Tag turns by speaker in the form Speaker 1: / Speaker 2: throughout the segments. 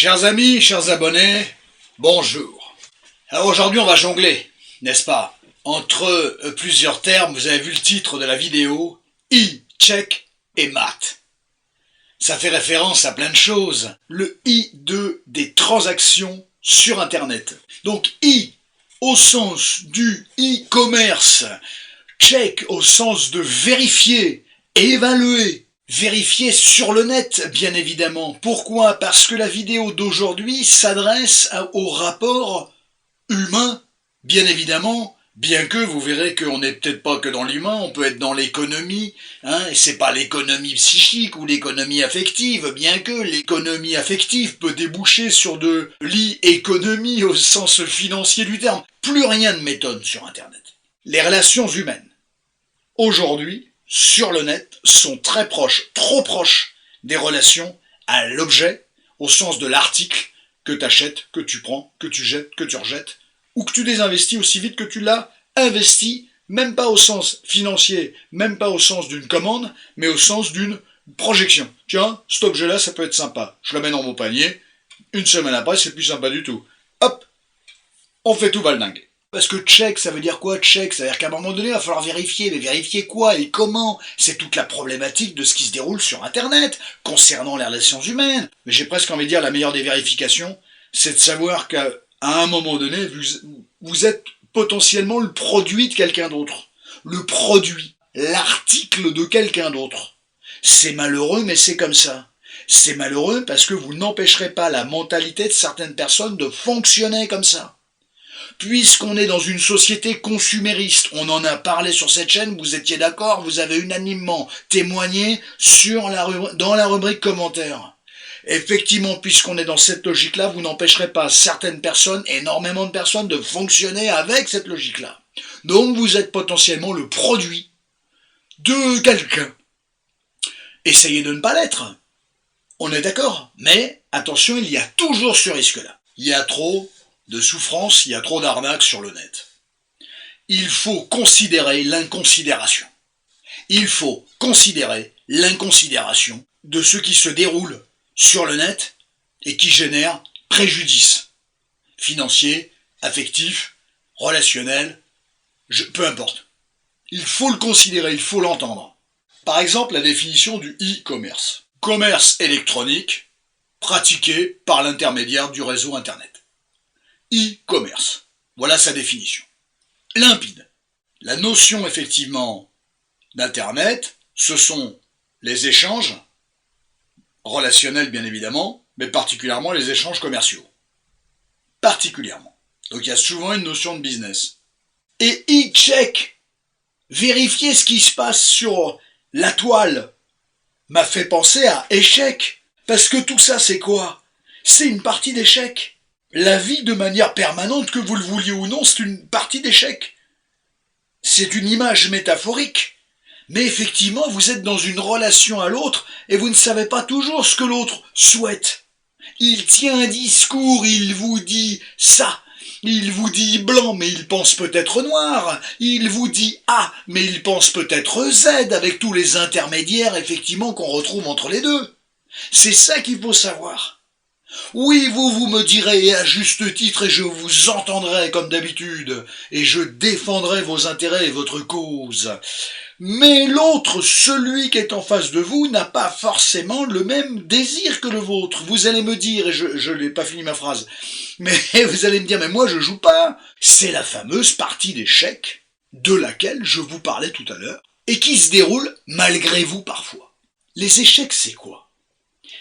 Speaker 1: Chers amis, chers abonnés, bonjour. Alors aujourd'hui on va jongler, n'est-ce pas? Entre plusieurs termes, vous avez vu le titre de la vidéo, I, check et math. Ça fait référence à plein de choses. Le I des transactions sur Internet. Donc I au sens du e-commerce, check au sens de vérifier, évaluer. Vérifier sur le net, bien évidemment. Pourquoi? Parce que la vidéo d'aujourd'hui s'adresse au rapport humain, bien évidemment, bien que vous verrez qu'on n'est peut-être pas que dans l'humain, on peut être dans l'économie, et c'est pas l'économie psychique ou l'économie affective, bien que l'économie affective peut déboucher sur de l'e-économie au sens financier du terme. Plus rien ne m'étonne sur Internet. Les relations humaines, aujourd'hui, sur le net, sont très proches, trop proches des relations à l'objet, au sens de l'article que tu achètes, que tu prends, que tu jettes, que tu rejettes, ou que tu désinvestis aussi vite que tu l'as investi, même pas au sens financier, même pas au sens d'une commande, mais au sens d'une projection. Tiens, cet objet-là, ça peut être sympa. Je le mets dans mon panier, une semaine après, c'est plus sympa du tout. Hop, on fait tout valdingue. Parce que check, ça veut dire quoi check? Ça veut dire qu'à un moment donné, il va falloir vérifier. Mais vérifier quoi et comment? C'est toute la problématique de ce qui se déroule sur Internet, concernant les relations humaines. Mais j'ai presque envie de dire, la meilleure des vérifications, c'est de savoir qu'à un moment donné, vous êtes potentiellement le produit de quelqu'un d'autre. Le produit, l'article de quelqu'un d'autre. C'est malheureux, mais c'est comme ça. C'est malheureux parce que vous n'empêcherez pas la mentalité de certaines personnes de fonctionner comme ça. Puisqu'on est dans une société consumériste, on en a parlé sur cette chaîne, vous étiez d'accord, vous avez unanimement témoigné dans la rubrique commentaires. Effectivement, puisqu'on est dans cette logique-là, vous n'empêcherez pas certaines personnes, énormément de personnes, de fonctionner avec cette logique-là. Donc vous êtes potentiellement le produit de quelqu'un. Essayez de ne pas l'être. On est d'accord, mais attention, il y a toujours ce risque-là. Il y a trop de souffrance, il y a trop d'arnaques sur le net. Il faut considérer l'inconsidération. Il faut considérer l'inconsidération de ce qui se déroule sur le net et qui génère préjudice financier, affectif, relationnel, peu importe. Il faut le considérer, il faut l'entendre. Par exemple, la définition du e-commerce. Commerce électronique pratiqué par l'intermédiaire du réseau Internet. E-commerce. Voilà sa définition. Limpide. La notion effectivement d'Internet, ce sont les échanges relationnels bien évidemment, mais particulièrement les échanges commerciaux. Particulièrement. Donc il y a souvent une notion de business. Et e-check, vérifier ce qui se passe sur la toile, m'a fait penser à échec. Parce que tout ça c'est quoi? C'est une partie d'échec. La vie, de manière permanente, que vous le vouliez ou non, c'est une partie d'échec. C'est une image métaphorique. Mais effectivement, vous êtes dans une relation à l'autre et vous ne savez pas toujours ce que l'autre souhaite. Il tient un discours, il vous dit ça. Il vous dit blanc, mais il pense peut-être noir. Il vous dit A, mais il pense peut-être Z, avec tous les intermédiaires, effectivement, qu'on retrouve entre les deux. C'est ça qu'il faut savoir. Oui, vous me direz à juste titre et je vous entendrai comme d'habitude et je défendrai vos intérêts et votre cause. Mais l'autre, celui qui est en face de vous, n'a pas forcément le même désir que le vôtre. Vous allez me dire, et je n'ai pas fini ma phrase, mais vous allez me dire, mais moi je joue pas. C'est la fameuse partie d'échecs de laquelle je vous parlais tout à l'heure et qui se déroule malgré vous parfois. Les échecs, c'est quoi?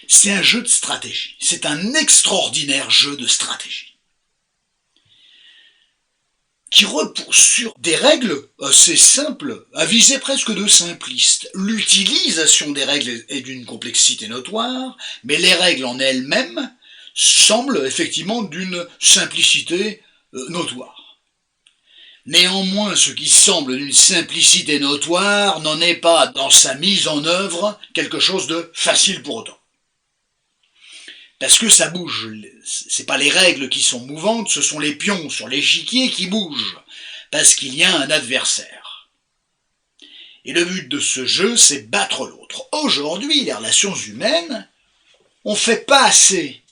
Speaker 1: C'est un jeu de stratégie. C'est un extraordinaire jeu de stratégie qui repose sur des règles assez simples, à visée presque de simpliste. L'utilisation des règles est d'une complexité notoire, mais les règles en elles-mêmes semblent effectivement d'une simplicité notoire. Néanmoins, ce qui semble d'une simplicité notoire n'en est pas, dans sa mise en œuvre, quelque chose de facile pour autant. Parce que ça bouge, c'est pas les règles qui sont mouvantes, ce sont les pions sur l'échiquier qui bougent, parce qu'il y a un adversaire. Et le but de ce jeu, c'est battre l'autre. Aujourd'hui, les relations humaines, on fait pas assez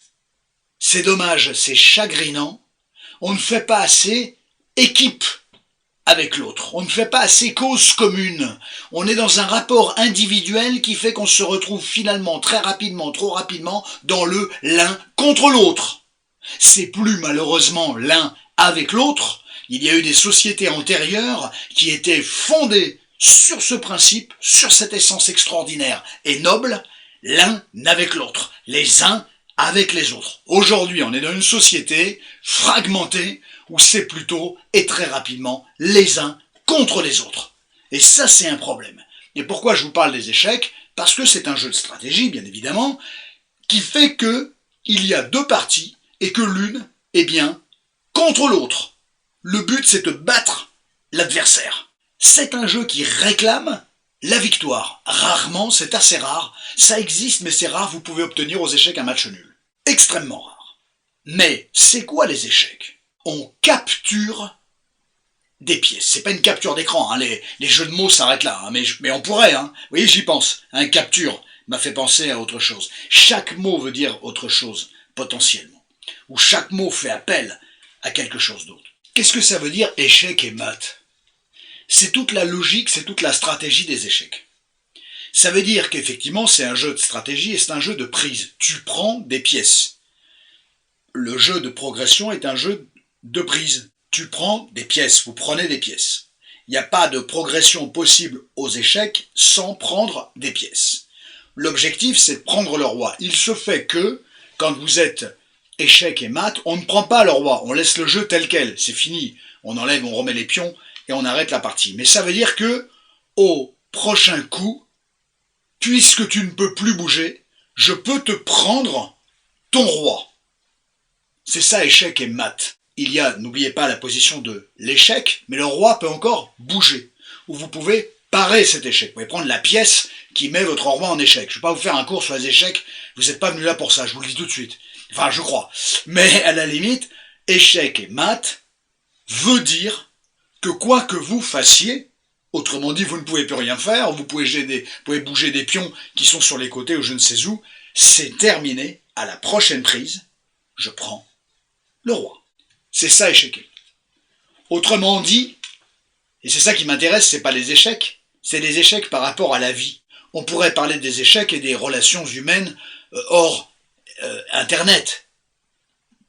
Speaker 1: c'est dommage, c'est chagrinant, on ne fait pas assez équipe avec l'autre, on ne fait pas assez cause commune, on est dans un rapport individuel qui fait qu'on se retrouve finalement très rapidement, trop rapidement, dans le l'un contre l'autre. C'est plus malheureusement l'un avec l'autre, il y a eu des sociétés antérieures qui étaient fondées sur ce principe, sur cette essence extraordinaire et noble, l'un avec l'autre, les uns avec les autres. Aujourd'hui, on est dans une société fragmentée où c'est plutôt, et très rapidement, les uns contre les autres. Et ça, c'est un problème. Et pourquoi je vous parle des échecs? Parce que c'est un jeu de stratégie, bien évidemment, qui fait que il y a deux parties et que l'une est bien contre l'autre. Le but, c'est de battre l'adversaire. C'est un jeu qui réclame la victoire. Rarement, c'est assez rare. Ça existe, mais c'est rare, vous pouvez obtenir aux échecs un match nul. Extrêmement rare. Mais c'est quoi les échecs? On capture des pièces. C'est pas une capture d'écran, hein. Les jeux de mots s'arrêtent là, hein. Mais on pourrait, hein. Vous voyez, j'y pense. Un capture m'a fait penser à autre chose. Chaque mot veut dire autre chose, potentiellement. Ou chaque mot fait appel à quelque chose d'autre. Qu'est-ce que ça veut dire échec et mat? C'est toute la logique, c'est toute la stratégie des échecs. Ça veut dire qu'effectivement c'est un jeu de stratégie et c'est un jeu de prise. Tu prends des pièces. Le jeu de progression est un jeu de prise. Tu prends des pièces, vous prenez des pièces. Il n'y a pas de progression possible aux échecs sans prendre des pièces. L'objectif c'est de prendre le roi. Il se fait que, quand vous êtes échec et mat, on ne prend pas le roi, on laisse le jeu tel quel, c'est fini. On enlève, on remet les pions et on arrête la partie. Mais ça veut dire que, au prochain coup, puisque tu ne peux plus bouger, je peux te prendre ton roi. C'est ça échec et mat. Il y a, n'oubliez pas la position de l'échec, mais le roi peut encore bouger. Ou vous pouvez parer cet échec. Vous pouvez prendre la pièce qui met votre roi en échec. Je ne vais pas vous faire un cours sur les échecs, vous n'êtes pas venu là pour ça, je vous le dis tout de suite. Enfin, je crois. Mais à la limite, échec et mat veut dire que quoi que vous fassiez, autrement dit, vous ne pouvez plus rien faire, vous pouvez bouger des pions qui sont sur les côtés ou je ne sais où, c'est terminé, à la prochaine prise, je prends le roi. C'est ça échequer. Autrement dit, et c'est ça qui m'intéresse, c'est pas les échecs, c'est les échecs par rapport à la vie. On pourrait parler des échecs et des relations humaines hors Internet.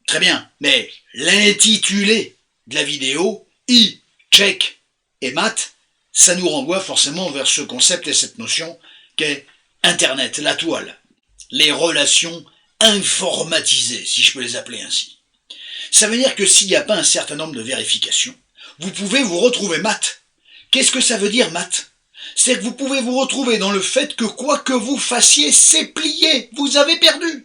Speaker 1: Très bien, mais l'intitulé de la vidéo, check et mat, ça nous renvoie forcément vers ce concept et cette notion qu'est Internet, la toile, les relations informatisées, si je peux les appeler ainsi. Ça veut dire que s'il n'y a pas un certain nombre de vérifications, vous pouvez vous retrouver mat. Qu'est-ce que ça veut dire mat? C'est que vous pouvez vous retrouver dans le fait que quoi que vous fassiez, c'est plié, vous avez perdu.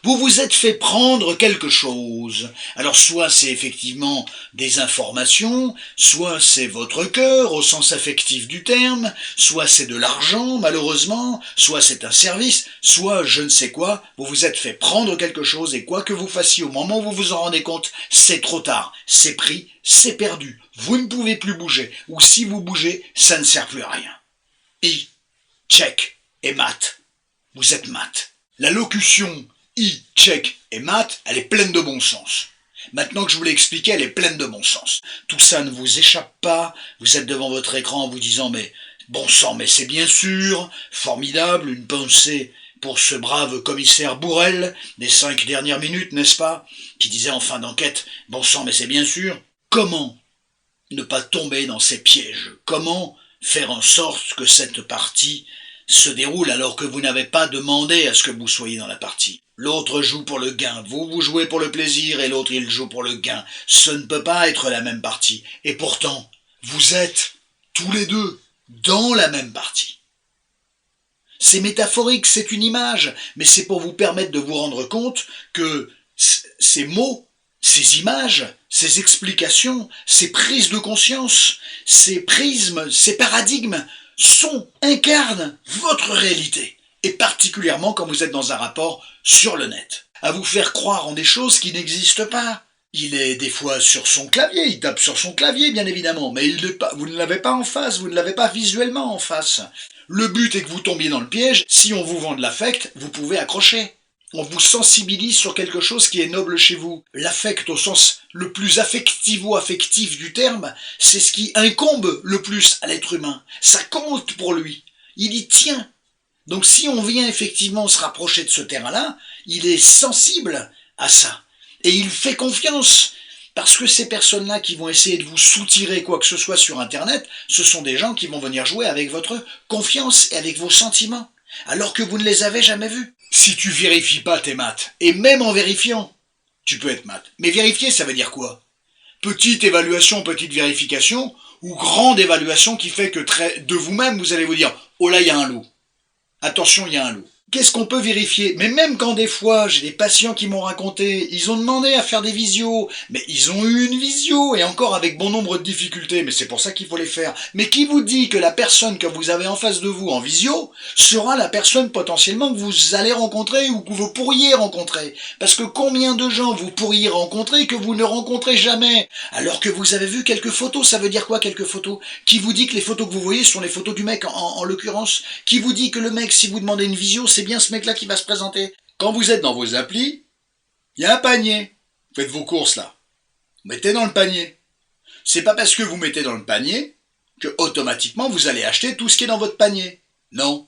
Speaker 1: Vous vous êtes fait prendre quelque chose. Alors soit c'est effectivement des informations, soit c'est votre cœur au sens affectif du terme, soit c'est de l'argent malheureusement, soit c'est un service, soit je ne sais quoi, vous vous êtes fait prendre quelque chose et quoi que vous fassiez au moment où vous vous en rendez compte, c'est trop tard, c'est pris, c'est perdu, vous ne pouvez plus bouger, ou si vous bougez, ça ne sert plus à rien. Check et mat, vous êtes mat. La locution check et mat, elle est pleine de bon sens. Maintenant que je vous l'ai expliqué, elle est pleine de bon sens. Tout ça ne vous échappe pas, vous êtes devant votre écran en vous disant mais bon sang, mais c'est bien sûr, formidable, une pensée pour ce brave commissaire Bourrel des 5 dernières minutes, n'est-ce pas, qui disait en fin d'enquête, bon sang, mais c'est bien sûr. Comment ne pas tomber dans ces pièges? Comment faire en sorte que cette partie se déroule alors que vous n'avez pas demandé à ce que vous soyez dans la partie? L'autre joue pour le gain, vous jouez pour le plaisir et l'autre il joue pour le gain. Ce ne peut pas être la même partie. Et pourtant, vous êtes tous les deux dans la même partie. C'est métaphorique, c'est une image, mais c'est pour vous permettre de vous rendre compte que ces mots, ces images, ces explications, ces prises de conscience, ces prismes, ces paradigmes incarnent votre réalité. Et particulièrement quand vous êtes dans un rapport sur le net, à vous faire croire en des choses qui n'existent pas. Il est des fois sur son clavier, il tape sur son clavier bien évidemment, mais vous ne l'avez pas en face, vous ne l'avez pas visuellement en face. Le but est que vous tombiez dans le piège, si on vous vend de l'affect, vous pouvez accrocher. On vous sensibilise sur quelque chose qui est noble chez vous. L'affect au sens le plus affectivo-affectif du terme, c'est ce qui incombe le plus à l'être humain. Ça compte pour lui. Il y tient. Donc si on vient effectivement se rapprocher de ce terrain-là, il est sensible à ça. Et il fait confiance. Parce que ces personnes-là qui vont essayer de vous soutirer quoi que ce soit sur Internet, ce sont des gens qui vont venir jouer avec votre confiance et avec vos sentiments, alors que vous ne les avez jamais vus. Si tu vérifies pas tes maths, et même en vérifiant, tu peux être maths. Mais vérifier, ça veut dire quoi? Petite évaluation, petite vérification, ou grande évaluation qui fait que de vous-même, vous allez vous dire « Oh là, il y a un loup. Attention, il y a un loup. » Qu'est-ce qu'on peut vérifier? Mais même quand des fois, j'ai des patients qui m'ont raconté, ils ont demandé à faire des visios, mais ils ont eu une visio, et encore avec bon nombre de difficultés, mais c'est pour ça qu'il faut les faire. Mais qui vous dit que la personne que vous avez en face de vous en visio sera la personne potentiellement que vous allez rencontrer ou que vous pourriez rencontrer? Parce que combien de gens vous pourriez rencontrer que vous ne rencontrez jamais? Alors que vous avez vu quelques photos, ça veut dire quoi quelques photos? Qui vous dit que les photos que vous voyez sont les photos du mec en l'occurrence? Qui vous dit que le mec, si vous demandez une visio, c'est bien ce mec-là qui va se présenter? Quand vous êtes dans vos applis, il y a un panier. Vous faites vos courses là. Vous mettez dans le panier. C'est pas parce que vous mettez dans le panier que automatiquement vous allez acheter tout ce qui est dans votre panier. Non.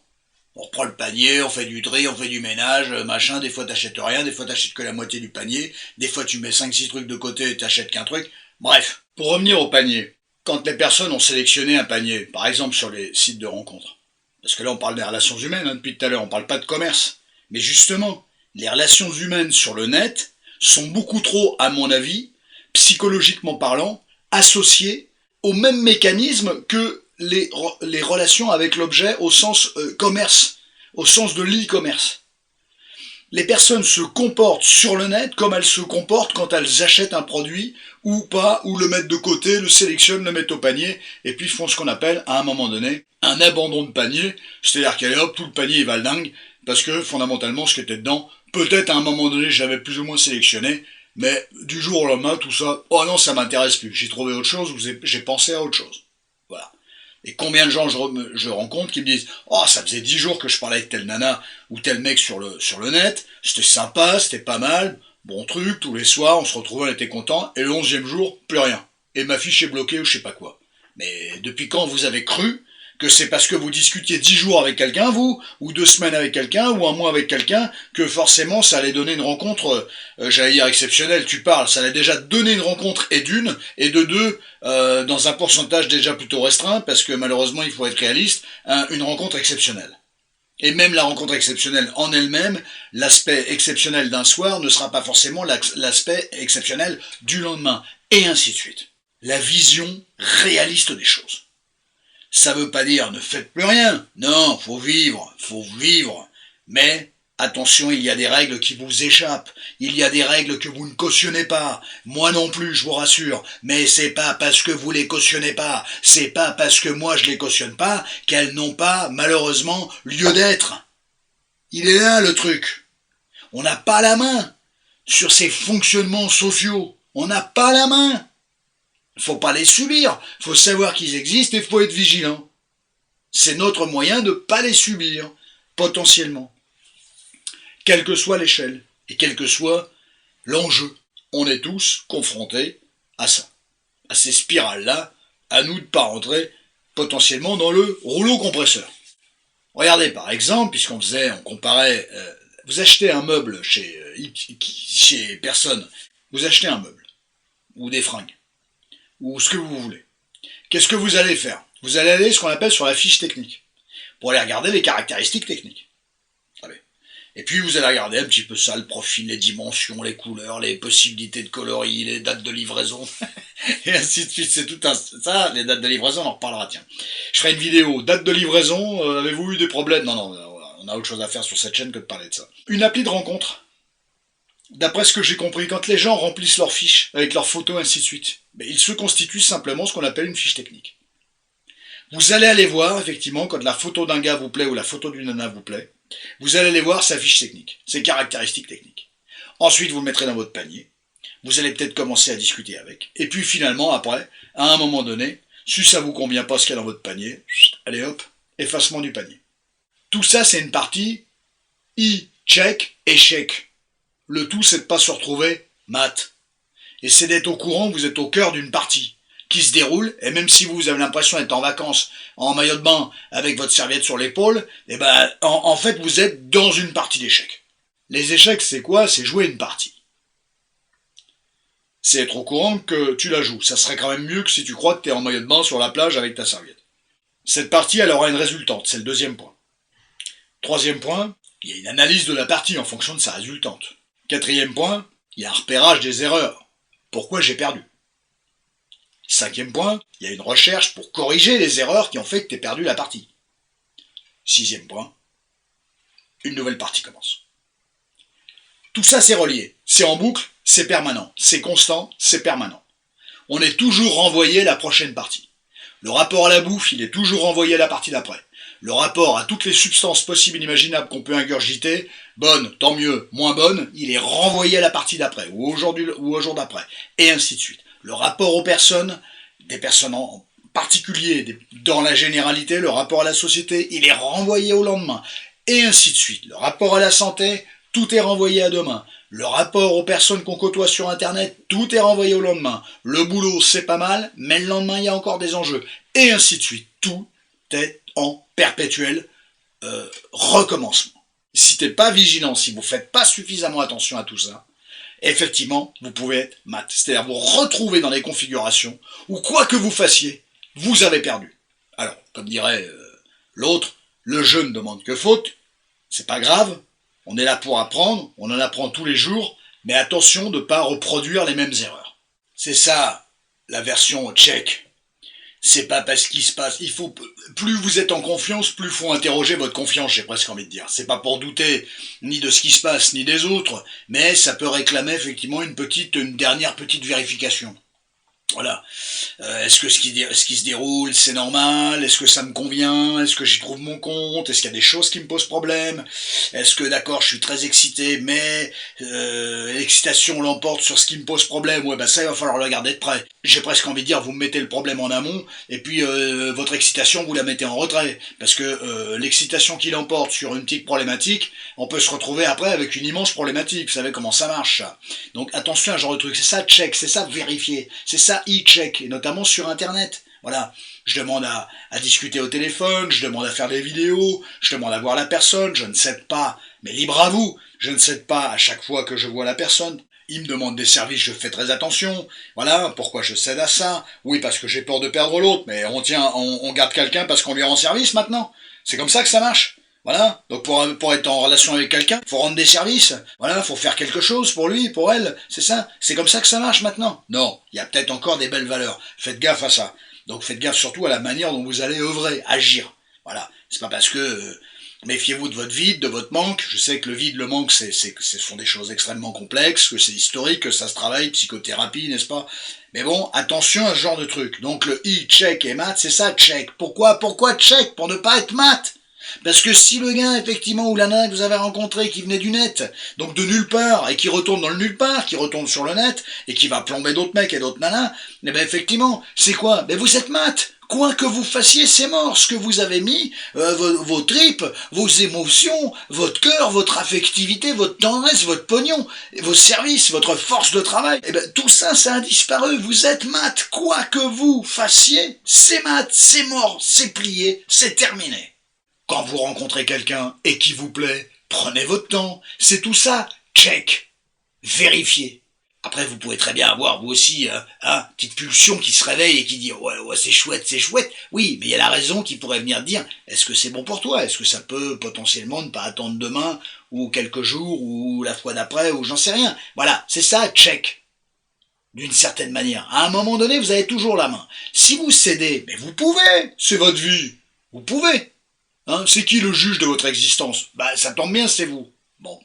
Speaker 1: On reprend le panier, on fait du tri, on fait du ménage, machin, des fois t'achètes rien, des fois t'achètes que la moitié du panier, des fois tu mets 5-6 trucs de côté et t'achètes qu'un truc. Bref, pour revenir au panier, quand les personnes ont sélectionné un panier, par exemple sur les sites de rencontres, parce que là on parle des relations humaines depuis tout à l'heure, on parle pas de commerce, mais justement, les relations humaines sur le net sont beaucoup trop, à mon avis, psychologiquement parlant, associées au même mécanisme que les relations avec l'objet au sens commerce, au sens de l'e-commerce. Les personnes se comportent sur le net comme elles se comportent quand elles achètent un produit ou pas, ou le mettent de côté, le sélectionnent, le mettent au panier, et puis font ce qu'on appelle, à un moment donné, un abandon de panier, c'est-à-dire qu'allez hop, tout le panier il va le dingue, parce que fondamentalement ce qui était dedans, peut-être à un moment donné j'avais plus ou moins sélectionné, mais du jour au lendemain tout ça, oh non ça m'intéresse plus, j'ai trouvé autre chose, ou j'ai pensé à autre chose. Voilà. Et combien de gens je rencontre qui me disent « Oh, ça faisait 10 jours que je parlais avec telle nana ou tel mec sur le net, c'était sympa, c'était pas mal, bon truc, tous les soirs, on se retrouvait, on était content, et le 11e jour, plus rien. Et ma fiche est bloquée ou je sais pas quoi. » Mais depuis quand vous avez cru que c'est parce que vous discutiez 10 jours avec quelqu'un, vous, ou 2 semaines avec quelqu'un, ou un mois avec quelqu'un, que forcément ça allait donner une rencontre, j'allais dire exceptionnelle, tu parles, ça allait déjà donner une rencontre et d'une, et de deux, dans un pourcentage déjà plutôt restreint, parce que malheureusement il faut être réaliste, une rencontre exceptionnelle. Et même la rencontre exceptionnelle en elle-même, l'aspect exceptionnel d'un soir ne sera pas forcément l'aspect exceptionnel du lendemain, et ainsi de suite. La vision réaliste des choses. Ça veut pas dire ne faites plus rien. Non, faut vivre. Mais attention, il y a des règles qui vous échappent. Il y a des règles que vous ne cautionnez pas. Moi non plus, je vous rassure. Mais c'est pas parce que vous les cautionnez pas, c'est pas parce que moi je les cautionne pas qu'elles n'ont pas, malheureusement, lieu d'être. Il est là le truc. On n'a pas la main sur ces fonctionnements sociaux. On n'a pas la main. Faut pas les subir, faut savoir qu'ils existent et faut être vigilant. C'est notre moyen de pas les subir, potentiellement. Quelle que soit l'échelle, et quel que soit l'enjeu. On est tous confrontés à ça, à ces spirales-là, à nous de pas rentrer potentiellement dans le rouleau compresseur. Regardez par exemple, puisqu'on comparait, vous achetez un meuble chez personne, vous achetez un meuble, ou des fringues, ou ce que vous voulez. Qu'est-ce que vous allez faire? Vous allez aller ce qu'on appelle sur la fiche technique, pour aller regarder les caractéristiques techniques. Allez. Et puis vous allez regarder un petit peu ça, le profil, les dimensions, les couleurs, les possibilités de coloris, les dates de livraison, et ainsi de suite. C'est tout ça, les dates de livraison, on en reparlera, tiens. Je ferai une vidéo, date de livraison, avez-vous eu des problèmes? Non, on a autre chose à faire sur cette chaîne que de parler de ça. Une appli de rencontre. D'après ce que j'ai compris, quand les gens remplissent leurs fiches avec leurs photos, ainsi de suite, il se constitue simplement ce qu'on appelle une fiche technique. Vous allez aller voir, effectivement, quand la photo d'un gars vous plaît ou la photo d'une nana vous plaît, vous allez aller voir sa fiche technique, ses caractéristiques techniques. Ensuite, vous le mettrez dans votre panier. Vous allez peut-être commencer à discuter avec. Et puis finalement, après, à un moment donné, si ça vous convient pas ce qu'il y a dans votre panier, allez hop, effacement du panier. Tout ça, c'est une partie check, échec. Le tout, c'est de pas se retrouver mat. Et c'est d'être au courant que vous êtes au cœur d'une partie qui se déroule, et même si vous avez l'impression d'être en vacances, en maillot de bain, avec votre serviette sur l'épaule, et ben, en fait, vous êtes dans une partie d'échecs. Les échecs, c'est quoi? C'est jouer une partie. C'est être au courant que tu la joues. Ça serait quand même mieux que si tu crois que t'es en maillot de bain sur la plage avec ta serviette. Cette partie, elle aura une résultante, c'est le deuxième point. Troisième point, il y a une analyse de la partie en fonction de sa résultante. Quatrième point, il y a un repérage des erreurs. Pourquoi j'ai perdu? Cinquième point, il y a une recherche pour corriger les erreurs qui ont fait que tu as perdu la partie. Sixième point, une nouvelle partie commence. Tout ça c'est relié, c'est en boucle, c'est permanent, c'est constant, c'est permanent. On est toujours renvoyé à la prochaine partie. Le rapport à la bouffe, il est toujours renvoyé à la partie d'après. Le rapport à toutes les substances possibles et inimaginables qu'on peut ingurgiter, bonnes, tant mieux, moins bonnes, il est renvoyé à la partie d'après, ou au jour d'après, et ainsi de suite. Le rapport aux personnes, des personnes en particulier, dans la généralité, le rapport à la société, il est renvoyé au lendemain, et ainsi de suite. Le rapport à la santé, tout est renvoyé à demain. Le rapport aux personnes qu'on côtoie sur Internet, tout est renvoyé au lendemain. Le boulot, c'est pas mal, mais le lendemain, il y a encore des enjeux, et ainsi de suite. Tout est en perpétuel recommencement. Si t'es pas vigilant, si vous faites pas suffisamment attention à tout ça, effectivement, vous pouvez être mat. C'est-à-dire vous retrouver dans des configurations où quoi que vous fassiez, vous avez perdu. Alors, comme dirait l'autre, le jeu ne demande que faute, c'est pas grave, on est là pour apprendre, on en apprend tous les jours, mais attention de ne pas reproduire les mêmes erreurs. C'est ça, la version check. C'est pas parce qu'il se passe, il faut, plus vous êtes en confiance, plus il faut interroger votre confiance, j'ai presque envie de dire. C'est pas pour douter ni de ce qui se passe, ni des autres, mais ça peut réclamer effectivement une dernière petite vérification. Voilà. Est-ce que ce qui se déroule, c'est normal? Est-ce que ça me convient? Est-ce que j'y trouve mon compte? Est-ce qu'il y a des choses qui me posent problème? Est-ce que, d'accord, je suis très excité, mais l'excitation l'emporte sur ce qui me pose problème? Ouais, ben ça, il va falloir le regarder de près. J'ai presque envie de dire, vous me mettez le problème en amont, et puis votre excitation, vous la mettez en retrait. Parce que l'excitation qui l'emporte sur une petite problématique, on peut se retrouver après avec une immense problématique. Vous savez comment ça marche, ça. Donc attention à ce genre de truc. C'est ça, check, c'est ça, vérifier. C'est ça, e-check, et notamment sur Internet. Voilà, je demande à discuter au téléphone, je demande à faire des vidéos, je demande à voir la personne, je ne cède pas, mais libre à vous, je ne cède pas à chaque fois que je vois la personne. Il me demande des services, je fais très attention. Voilà, pourquoi je cède à ça? Oui, parce que j'ai peur de perdre l'autre, mais on garde quelqu'un parce qu'on lui rend service maintenant. C'est comme ça que ça marche. Voilà, donc pour être en relation avec quelqu'un, faut rendre des services, voilà, faut faire quelque chose pour lui, pour elle, c'est ça, c'est comme ça que ça marche maintenant. Non, il y a peut-être encore des belles valeurs, faites gaffe à ça. Donc faites gaffe surtout à la manière dont vous allez œuvrer, agir. Voilà, c'est pas parce que méfiez-vous de votre vide, de votre manque. Je sais que le vide, le manque, ce sont des choses extrêmement complexes, que c'est historique, que ça se travaille, psychothérapie, n'est-ce pas? Mais bon, attention à ce genre de truc. Donc le i, check et mat, c'est ça, check. Pourquoi check? Pour ne pas être mat. Parce que si le gars, effectivement, ou la nana que vous avez rencontré, qui venait du net, donc de nulle part, et qui retourne dans le nulle part, qui retourne sur le net, et qui va plomber d'autres mecs et d'autres nanas, eh ben effectivement, c'est quoi? Ben vous êtes mat. Quoi que vous fassiez, c'est mort. Ce que vous avez mis, vos tripes, vos émotions, votre cœur, votre affectivité, votre tendresse, votre pognon, vos services, votre force de travail, eh ben tout ça, ça a disparu. Vous êtes mat. Quoi que vous fassiez, c'est mat, c'est mort, c'est plié, c'est terminé. Quand vous rencontrez quelqu'un et qui vous plaît, prenez votre temps. C'est tout ça. Check. Vérifiez. Après, vous pouvez très bien avoir, vous aussi, petite pulsion qui se réveille et qui dit « Ouais, c'est chouette, c'est chouette. » Oui, mais il y a la raison qui pourrait venir dire « Est-ce que c'est bon pour toi? Est-ce que ça peut potentiellement ne pas attendre demain ou quelques jours ou la fois d'après ou j'en sais rien. » Voilà, c'est ça, check. D'une certaine manière. À un moment donné, vous avez toujours la main. Si vous cédez, mais vous pouvez, c'est votre vie. Vous pouvez. Hein, c'est qui le juge de votre existence? Bah, ça tombe bien, c'est vous. Bon.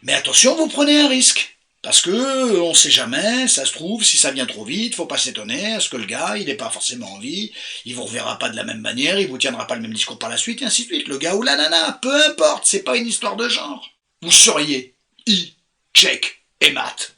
Speaker 1: Mais attention, vous prenez un risque. Parce que, on sait jamais, ça se trouve, si ça vient trop vite, faut pas s'étonner, est-ce que le gars, il n'est pas forcément en vie, il vous reverra pas de la même manière, il vous tiendra pas le même discours par la suite, et ainsi de suite. Le gars ou la nana, peu importe, c'est pas une histoire de genre. Vous seriez I, check et mat.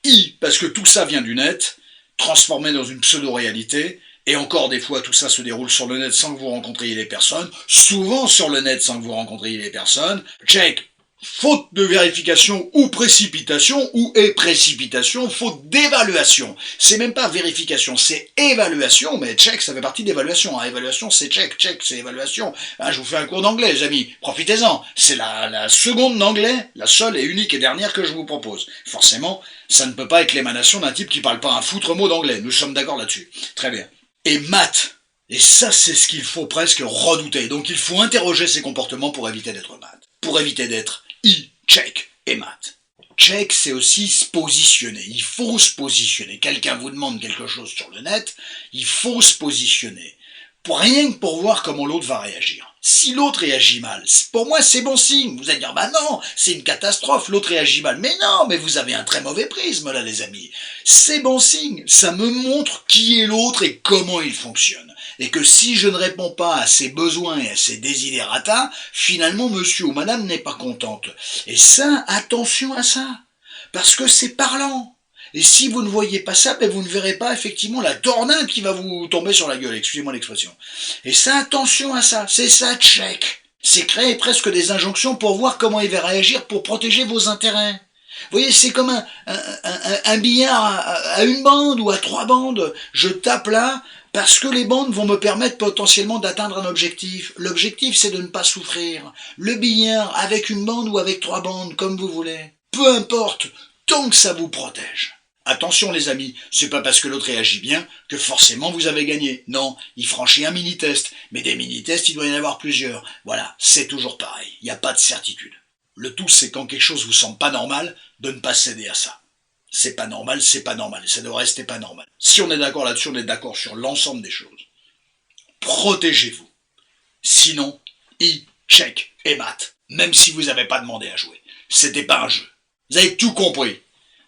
Speaker 1: I, parce que tout ça vient du net, transformé dans une pseudo-réalité, et encore des fois tout ça se déroule sur le net sans que vous rencontriez les personnes, souvent sur le net sans que vous rencontriez les personnes. Check, Faute de vérification ou précipitation, ou est précipitation, faute d'évaluation. C'est même pas vérification, c'est évaluation, mais check, ça fait partie d'évaluation. Hein. Évaluation, c'est check, check, c'est évaluation. Hein, je vous fais un cours d'anglais, les amis, profitez-en. C'est la seconde d'anglais, la seule et unique et dernière que je vous propose. Forcément, ça ne peut pas être l'émanation d'un type qui parle pas un foutre mot d'anglais. Nous sommes d'accord là-dessus. Très bien. Et maths. Et ça, c'est ce qu'il faut presque redouter. Donc il faut interroger ses comportements pour éviter d'être maths. Pour éviter d'être check et maths. Check, c'est aussi se positionner. Il faut se positionner. Quelqu'un vous demande quelque chose sur le net, il faut se positionner. Rien que pour voir comment l'autre va réagir. Si l'autre réagit mal, pour moi c'est bon signe. Vous allez dire, bah non, c'est une catastrophe, l'autre réagit mal. Mais non, mais vous avez un très mauvais prisme là les amis. C'est bon signe, ça me montre qui est l'autre et comment il fonctionne. Et que si je ne réponds pas à ses besoins et à ses desiderata, finalement monsieur ou madame n'est pas contente. Et ça, attention à ça, parce que c'est parlant. Et si vous ne voyez pas ça, ben vous ne verrez pas effectivement la tornade qui va vous tomber sur la gueule, excusez-moi l'expression. Et ça, attention à ça, c'est ça, check. C'est créer presque des injonctions pour voir comment il va réagir pour protéger vos intérêts. Vous voyez, c'est comme un billard à une bande ou à 3 bandes. Je tape là parce que les bandes vont me permettre potentiellement d'atteindre un objectif. L'objectif, c'est de ne pas souffrir. Le billard, avec une bande ou avec 3 bandes, comme vous voulez. Peu importe, tant que ça vous protège. Attention les amis, c'est pas parce que l'autre réagit bien que forcément vous avez gagné. Non, il franchit un mini-test. Mais des mini-tests, il doit y en avoir plusieurs. Voilà, c'est toujours pareil, il n'y a pas de certitude. Le tout, c'est quand quelque chose vous semble pas normal, de ne pas céder à ça. C'est pas normal, c'est pas normal, et ça doit rester pas normal. Si on est d'accord là-dessus, on est d'accord sur l'ensemble des choses. Protégez-vous. Sinon, check et mat. Même si vous n'avez pas demandé à jouer. C'était pas un jeu. Vous avez tout compris.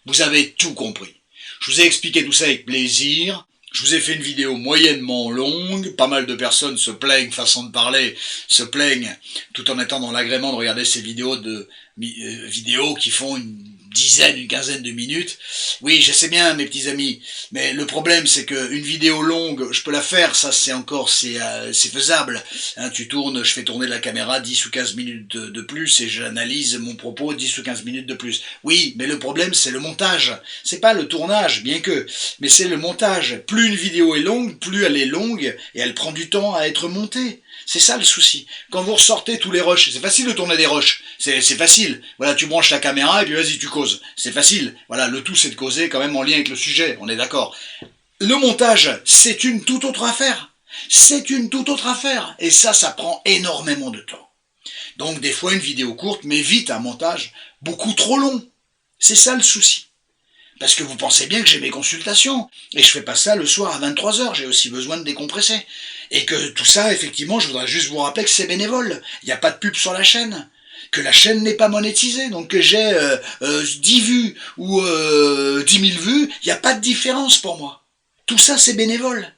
Speaker 1: Vous avez tout compris. Je vous ai expliqué tout ça avec plaisir. Je vous ai fait une vidéo moyennement longue. Pas mal de personnes se plaignent, façon de parler, se plaignent tout en étant dans l'agrément de regarder ces vidéos qui font une dizaine, une quinzaine de minutes. Oui, je sais bien, mes petits amis, mais le problème, c'est qu'une vidéo longue, je peux la faire, ça, c'est faisable. Hein, tu tournes, je fais tourner la caméra 10 ou 15 minutes de plus et j'analyse mon propos 10 ou 15 minutes de plus. Oui, mais le problème, c'est le montage. C'est pas le tournage, bien que, mais c'est le montage. Plus une vidéo est longue, plus elle est longue et elle prend du temps à être montée. C'est ça le souci. Quand vous ressortez tous les rushs, c'est facile de tourner des rushs, c'est facile. Voilà, tu branches la caméra et puis vas-y, tu causes. C'est facile. Voilà, le tout c'est de causer quand même en lien avec le sujet, on est d'accord. Le montage, c'est une toute autre affaire. C'est une toute autre affaire. Et ça prend énormément de temps. Donc des fois une vidéo courte, mais vite un montage beaucoup trop long. C'est ça le souci. Parce que vous pensez bien que j'ai mes consultations. Et je fais pas ça le soir à 23h, j'ai aussi besoin de décompresser. Et que tout ça, effectivement, je voudrais juste vous rappeler que c'est bénévole. Il n'y a pas de pub sur la chaîne. Que la chaîne n'est pas monétisée. Donc que j'ai 10 vues ou 10 000 vues, il n'y a pas de différence pour moi. Tout ça, c'est bénévole.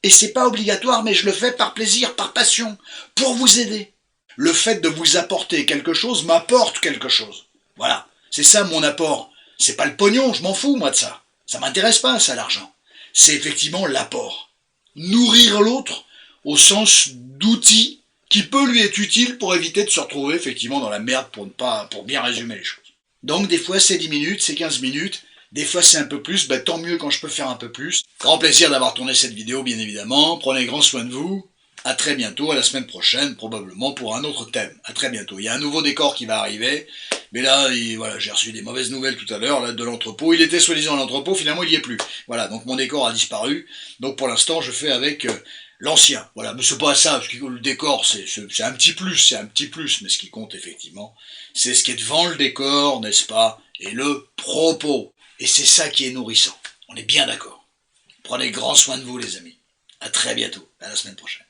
Speaker 1: Et c'est pas obligatoire, mais je le fais par plaisir, par passion, pour vous aider. Le fait de vous apporter quelque chose m'apporte quelque chose. Voilà, c'est ça mon apport. C'est pas le pognon, je m'en fous moi de ça. Ça m'intéresse pas ça l'argent. C'est effectivement l'apport. Nourrir l'autre au sens d'outil qui peut lui être utile pour éviter de se retrouver effectivement dans la merde pour bien résumer les choses. Donc des fois c'est 10 minutes, c'est 15 minutes, des fois c'est un peu plus, tant mieux quand je peux faire un peu plus. Grand plaisir d'avoir tourné cette vidéo bien évidemment, prenez grand soin de vous. À très bientôt, à la semaine prochaine, probablement pour un autre thème. À très bientôt. Il y a un nouveau décor qui va arriver, mais là, voilà, j'ai reçu des mauvaises nouvelles tout à l'heure là de l'entrepôt. Il était soi-disant à l'entrepôt, finalement il y est plus. Voilà, donc mon décor a disparu. Donc pour l'instant, je fais avec l'ancien. Voilà, mais c'est pas ça, parce que le décor, c'est un petit plus, mais ce qui compte effectivement, c'est ce qui est devant le décor, n'est-ce pas, et le propos. Et c'est ça qui est nourrissant. On est bien d'accord. Prenez grand soin de vous, les amis. À très bientôt, à la semaine prochaine.